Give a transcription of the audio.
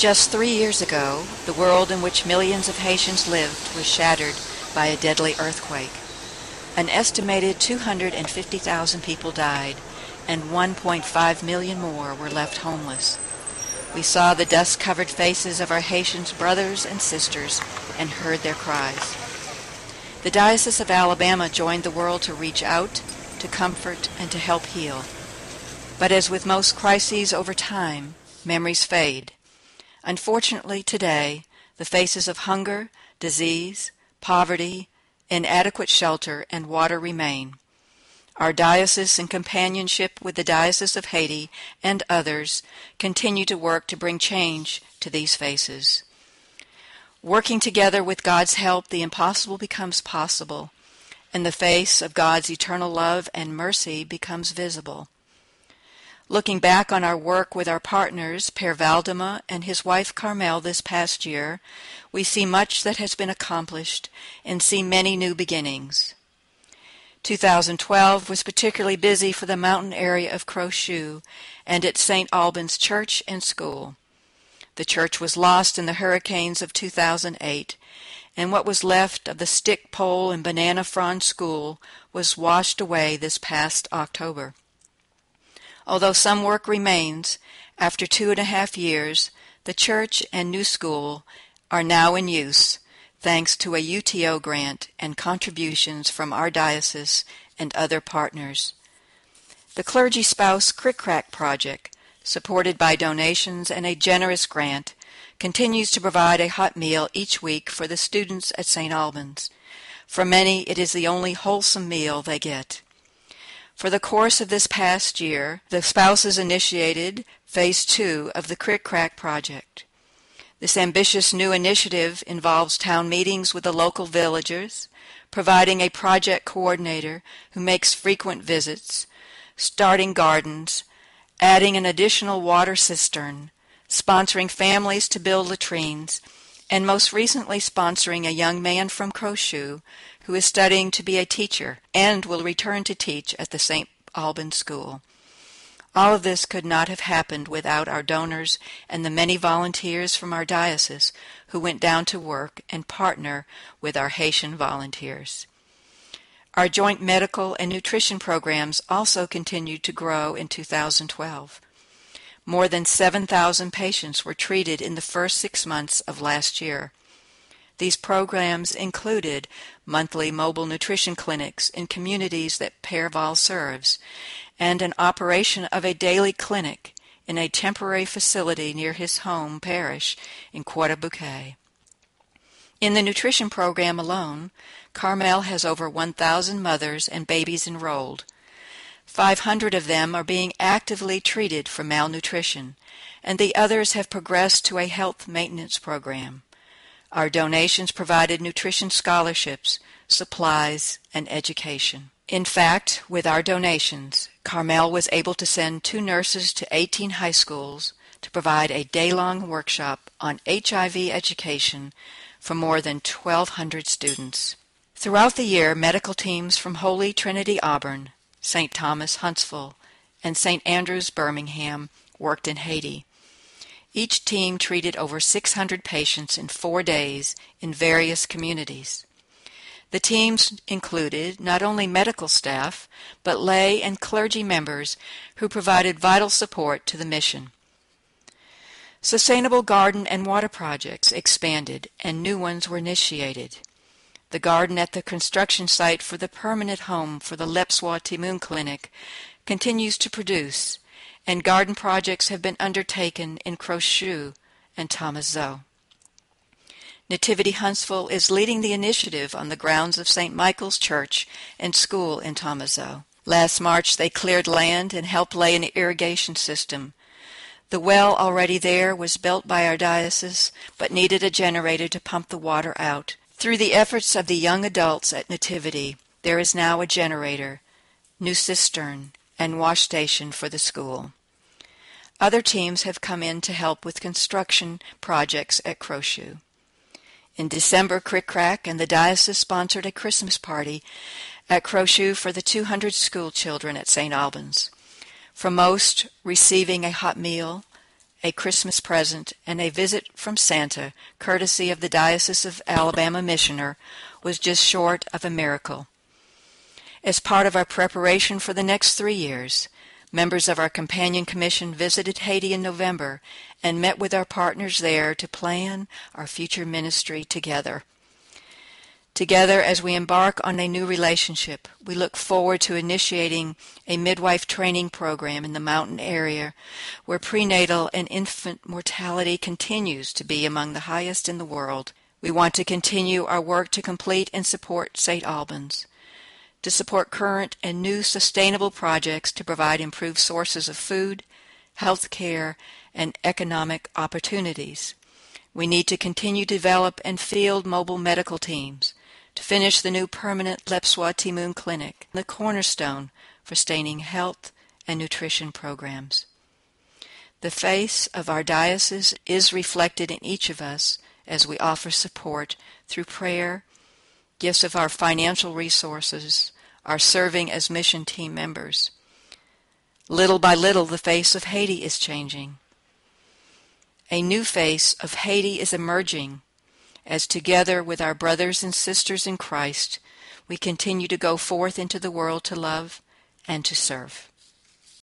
Just 3 years ago, the world in which millions of Haitians lived was shattered by a deadly earthquake. An estimated 250,000 people died, and 1.5 million more were left homeless. We saw the dust-covered faces of our Haitian brothers and sisters and heard their cries. The Diocese of Alabama joined the world to reach out, to comfort, and to help heal. But as with most crises over time, memories fade. Unfortunately, today, the faces of hunger, disease, poverty, inadequate shelter, and water remain. Our diocese, in companionship with the Diocese of Haiti and others, continue to work to bring change to these faces. Working together with God's help, the impossible becomes possible, and the face of God's eternal love and mercy becomes visible. Looking back on our work with our partners, Père Valdema and his wife Carmel this past year, we see much that has been accomplished and see many new beginnings. 2012 was particularly busy for the mountain area of Croix and at St. Albans Church and School. The church was lost in the hurricanes of 2008, and what was left of the stick pole and banana frond school was washed away this past October. Although some work remains, after 2.5 years, the church and new school are now in use, thanks to a UTO grant and contributions from our diocese and other partners. The Clergy Spouse Crick-Crack Project, supported by donations and a generous grant, continues to provide a hot meal each week for the students at St. Albans. For many, it is the only wholesome meal they get. For the course of this past year, the spouses initiated Phase 2 of the Crick-Crack Project. This ambitious new initiative involves town meetings with the local villagers, providing a project coordinator who makes frequent visits, starting gardens, adding an additional water cistern, sponsoring families to build latrines, and most recently sponsoring a young man from Croix who is studying to be a teacher and will return to teach at the St. Albans School. All of this could not have happened without our donors and the many volunteers from our diocese who went down to work and partner with our Haitian volunteers. Our joint medical and nutrition programs also continued to grow in 2012. More than 7,000 patients were treated in the first 6 months of last year. These programs included monthly mobile nutrition clinics in communities that Père Val serves, and an operation of a daily clinic in a temporary facility near his home parish in Courtabouquet. In the nutrition program alone, Carmel has over 1,000 mothers and babies enrolled. 500 of them are being actively treated for malnutrition, and the others have progressed to a health maintenance program. Our donations provided nutrition scholarships, supplies, and education. In fact, with our donations, Carmel was able to send 2 nurses to 18 high schools to provide a day-long workshop on HIV education for more than 1,200 students. Throughout the year, medical teams from Holy Trinity Auburn, St. Thomas Huntsville, and St. Andrews Birmingham worked in Haiti. Each team treated over 600 patients in 4 days in various communities. The teams included not only medical staff, but lay and clergy members who provided vital support to the mission. Sustainable garden and water projects expanded, and new ones were initiated. The garden at the construction site for the permanent home for the Lepswa Timoun Clinic continues to produce, and garden projects have been undertaken in Croix and Thomazeau. Nativity Huntsville is leading the initiative on the grounds of St. Michael's Church and School in Thomazeau. Last March they cleared land and helped lay an irrigation system. The well already there was built by our diocese, but needed a generator to pump the water out. Through the efforts of the young adults at Nativity, there is now a generator, new cistern, and wash station for the school. Other teams have come in to help with construction projects at Croix. In December, Crick-Crack and the diocese sponsored a Christmas party at Croix for the 200 school children at St. Albans. For most, receiving a hot meal, a Christmas present, and a visit from Santa, courtesy of the Diocese of Alabama missioner, was just short of a miracle. As part of our preparation for the next 3 years, members of our Companion Commission visited Haiti in November and met with our partners there to plan our future ministry together. Together, as we embark on a new relationship, we look forward to initiating a midwife training program in the mountain area where prenatal and infant mortality continues to be among the highest in the world. We want to continue our work to complete and support St. Albans, to support current and new sustainable projects to provide improved sources of food, health care, and economic opportunities. We need to continue to develop and field mobile medical teams, to finish the new permanent Lepswa Timoon Clinic, the cornerstone for sustaining health and nutrition programs. The face of our diocese is reflected in each of us as we offer support through prayer, gifts of our financial resources, our serving as mission team members. Little by little, the face of Haiti is changing. A new face of Haiti is emerging as together with our brothers and sisters in Christ, we continue to go forth into the world to love and to serve.